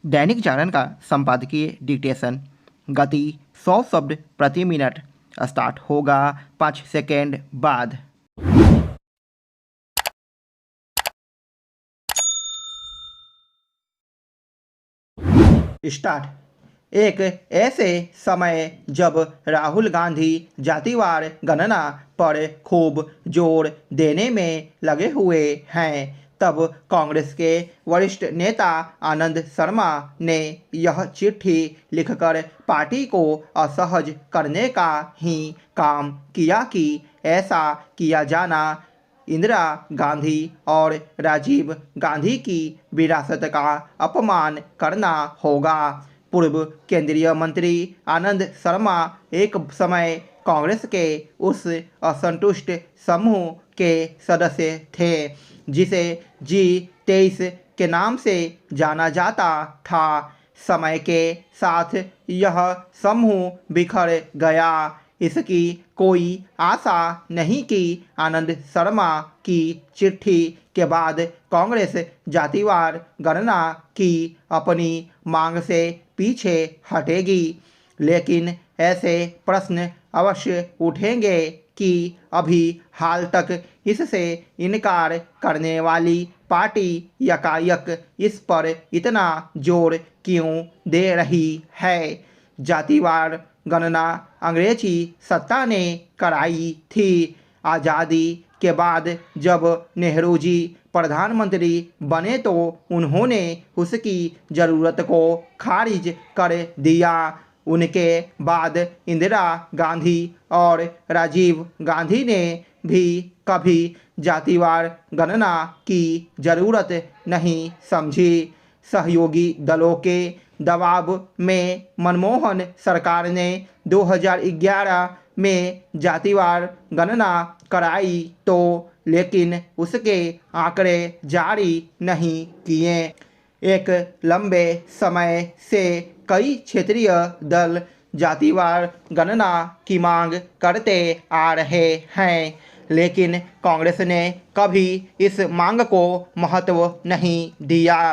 दैनिक जागरण का संपादकीय डिक्टेशन। गति 100 शब्द प्रति मिनट। स्टार्ट होगा 5 सेकेंड बाद। स्टार्ट। एक ऐसे समय जब राहुल गांधी जातिवार गणना पर खूब जोर देने में लगे हुए हैं, तब कांग्रेस के वरिष्ठ नेता आनंद शर्मा ने यह चिट्ठी लिखकर पार्टी को असहज करने का ही काम किया कि ऐसा किया जाना इंदिरा गांधी और राजीव गांधी की विरासत का अपमान करना होगा। पूर्व केंद्रीय मंत्री आनंद शर्मा एक समय कांग्रेस के उस असंतुष्ट समूह के सदस्य थे जिसे G23 के नाम से जाना जाता था। समय के साथ यह समूह बिखर गया। इसकी कोई आशा नहीं कि आनंद शर्मा की चिट्ठी के बाद कांग्रेस जातिवार गणना की अपनी मांग से पीछे हटेगी, लेकिन ऐसे प्रश्न अवश्य उठेंगे कि अभी हाल तक इससे इनकार करने वाली पार्टी यकायक इस पर इतना जोर क्यों दे रही है। जातिवार गणना अंग्रेजी सत्ता ने कराई थी। आज़ादी के बाद जब नेहरू जी प्रधानमंत्री बने तो उन्होंने उसकी ज़रूरत को खारिज कर दिया। उनके बाद इंदिरा गांधी और राजीव गांधी ने भी कभी जातिवार गणना की ज़रूरत नहीं समझी। सहयोगी दलों के दबाव में मनमोहन सरकार ने 2011 में जातिवार गणना कराई तो लेकिन उसके आंकड़े जारी नहीं किए। एक लंबे समय से कई क्षेत्रीय दल जातिवार गणना की मांग करते आ रहे हैं, लेकिन कांग्रेस ने कभी इस मांग को महत्व नहीं दिया।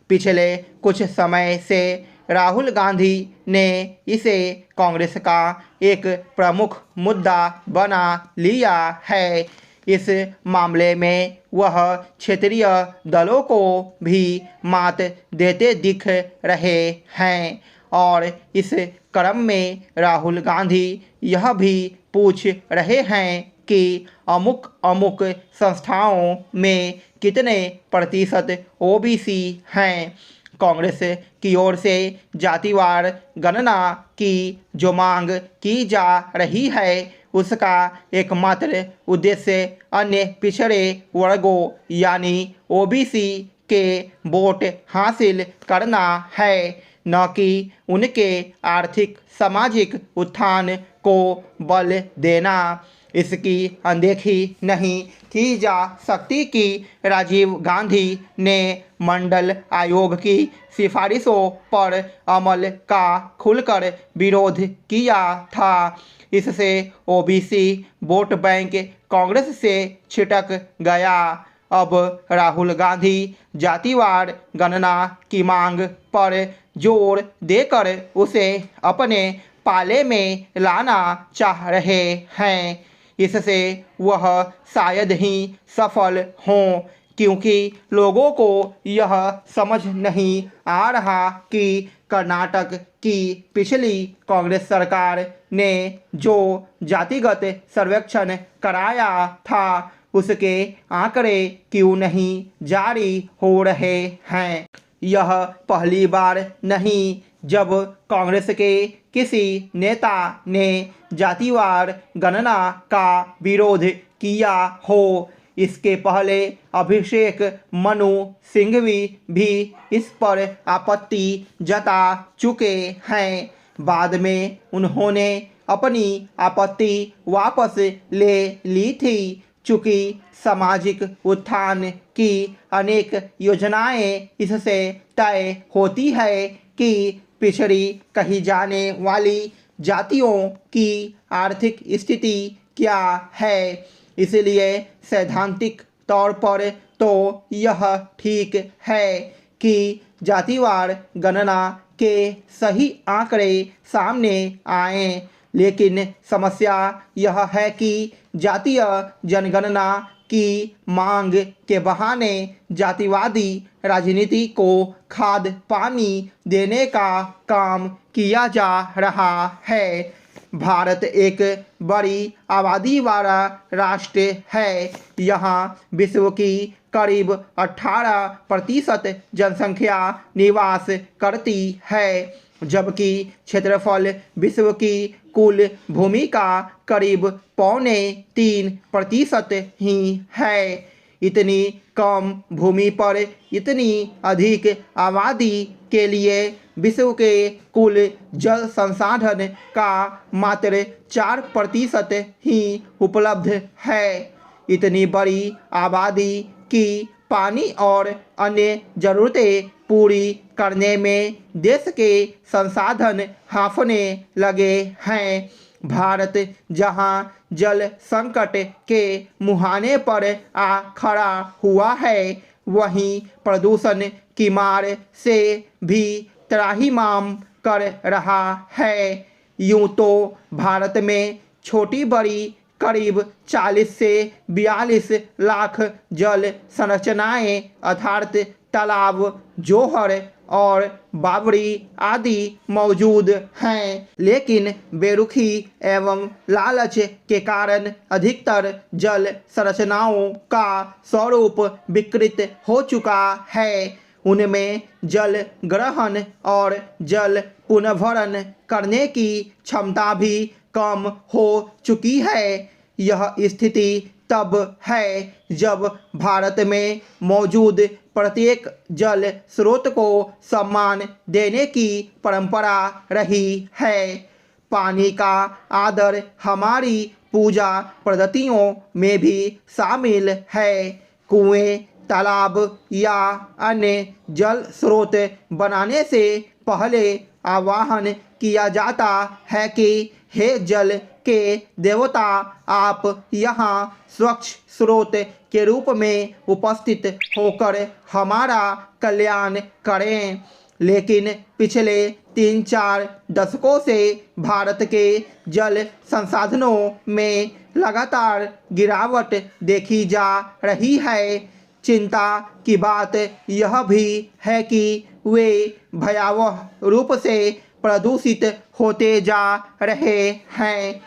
पिछले कुछ समय से राहुल गांधी ने इसे कांग्रेस का एक प्रमुख मुद्दा बना लिया है। इस मामले में वह क्षेत्रीय दलों को भी मात देते दिख रहे हैं और इस क्रम में राहुल गांधी यह भी पूछ रहे हैं कि अमुक संस्थाओं में कितने प्रतिशत ओबीसी हैं। कांग्रेस की ओर से जातिवार गणना की जो मांग की जा रही है उसका एकमात्र उद्देश्य अन्य पिछड़े वर्गों यानी ओबीसी के वोट हासिल करना है, न कि उनके आर्थिक सामाजिक उत्थान को बल देना। इसकी अनदेखी नहीं की जा सकती कि राजीव गांधी ने मंडल आयोग की सिफारिशों पर अमल का खुलकर विरोध किया था। इससे ओबीसी वोट बैंक कांग्रेस से छिटक गया। अब राहुल गांधी जातिवार गणना की मांग पर जोर देकर उसे अपने पाले में लाना चाह रहे हैं। इससे वह शायद ही सफल हों, क्योंकि लोगों को यह समझ नहीं आ रहा कि कर्नाटक की पिछली कांग्रेस सरकार ने जो जातिगत सर्वेक्षण कराया था उसके आंकड़े क्यों नहीं जारी हो रहे हैं। यह पहली बार नहीं जब कांग्रेस के किसी नेता ने जातिवार गणना का विरोध किया हो। इसके पहले अभिषेक मनु सिंघवी भी इस पर आपत्ति जता चुके हैं। बाद में उन्होंने अपनी आपत्ति वापस ले ली थी, चूँकि सामाजिक उत्थान की अनेक योजनाएं इससे तय होती है कि पिछड़ी कही जाने वाली जातियों की आर्थिक स्थिति क्या है। इसलिए सैद्धांतिक तौर पर तो यह ठीक है कि जातिवार गणना के सही आंकड़े सामने आए, लेकिन समस्या यह है कि जातीय जनगणना की मांग के बहाने जातिवादी राजनीति को खाद पानी देने का काम किया जा रहा है। भारत एक बड़ी आबादी वाला राष्ट्र है। यहाँ विश्व की करीब 18% जनसंख्या निवास करती है, जबकि क्षेत्रफल विश्व की कुल भूमि का करीब 2.25% ही है। इतनी कम भूमि पर इतनी अधिक आबादी के लिए विश्व के कुल जल संसाधन का मात्र 4% ही उपलब्ध है। इतनी बड़ी आबादी की पानी और अन्य ज़रूरतें पूरी करने में देश के संसाधन हांफने लगे हैं। भारत जहां जल संकट के मुहाने पर आ खड़ा हुआ है, वहीं प्रदूषण की मार से भी त्राहिमाम कर रहा है। यूं तो भारत में छोटी बड़ी करीब 40 से 42 लाख जल संरचनाएं अर्थात तालाब, जोहर और बावड़ी आदि मौजूद हैं, लेकिन बेरुखी एवं लालच के कारण अधिकतर जल संरचनाओं का स्वरूप विकृत हो चुका है। उनमें जल ग्रहण और जल पुनर्भरण करने की क्षमता भी कम हो चुकी है। यह स्थिति तब है जब भारत में मौजूद प्रत्येक जल स्रोत को सम्मान देने की परंपरा रही है। पानी का आदर हमारी पूजा पद्धतियों में भी शामिल है। कुएं, तालाब या अन्य जल स्रोत बनाने से पहले आह्वान किया जाता है कि हे जल के देवता, आप यहाँ स्वच्छ स्रोत के रूप में उपस्थित होकर हमारा कल्याण करें। लेकिन पिछले 3-4 दशकों से भारत के जल संसाधनों में लगातार गिरावट देखी जा रही है। चिंता की बात यह भी है कि वे भयावह रूप से प्रदूषित होते जा रहे हैं।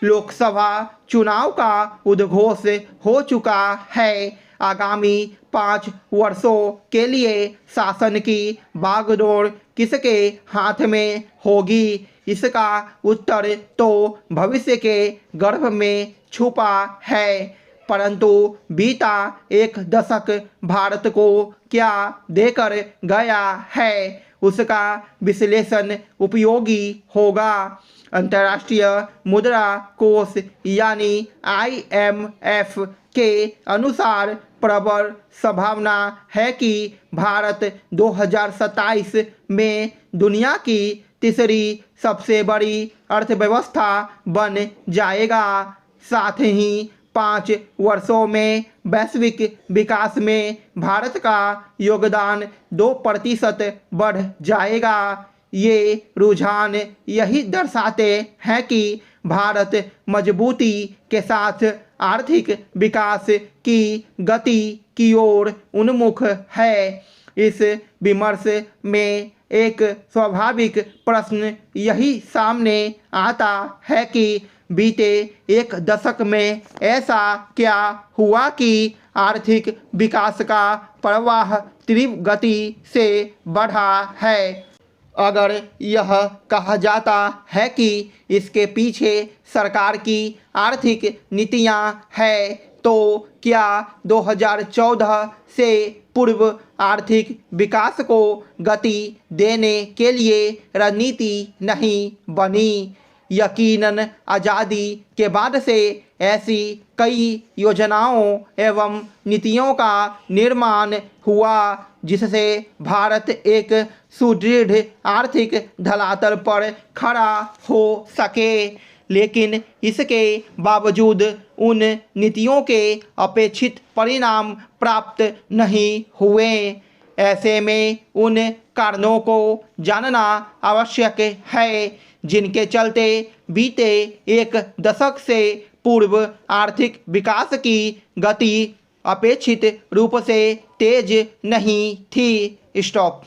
लोकसभा चुनाव का उद्घोष हो चुका है। आगामी 5 वर्षों के लिए शासन की बागडोर किसके हाथ में होगी, इसका उत्तर तो भविष्य के गर्भ में छुपा है। परंतु बीता 1 दशक भारत को क्या देकर गया है, उसका विश्लेषण उपयोगी होगा। अंतर्राष्ट्रीय मुद्रा कोष यानी IMF के अनुसार प्रबल संभावना है कि भारत 2027 में दुनिया की तीसरी सबसे बड़ी अर्थव्यवस्था बन जाएगा। साथ ही 5 वर्षों में वैश्विक विकास में भारत का योगदान 2% बढ़ जाएगा। ये रुझान यही दर्शाते हैं कि भारत मजबूती के साथ आर्थिक विकास की गति की ओर उन्मुख है। इस विमर्श में एक स्वाभाविक प्रश्न यही सामने आता है कि बीते 1 दशक में ऐसा क्या हुआ कि आर्थिक विकास का प्रवाह तीव्र गति से बढ़ा है। अगर यह कहा जाता है कि इसके पीछे सरकार की आर्थिक नीतियां हैं, तो क्या 2014 से पूर्व आर्थिक विकास को गति देने के लिए रणनीति नहीं बनी? यकीनन आज़ादी के बाद से ऐसी कई योजनाओं एवं नीतियों का निर्माण हुआ जिससे भारत एक सुदृढ़ आर्थिक धरातल पर खड़ा हो सके, लेकिन इसके बावजूद उन नीतियों के अपेक्षित परिणाम प्राप्त नहीं हुए। ऐसे में उन कारणों को जानना आवश्यक है जिनके चलते बीते एक दशक से पूर्व आर्थिक विकास की गति अपेक्षित रूप से तेज नहीं थी। स्टॉप।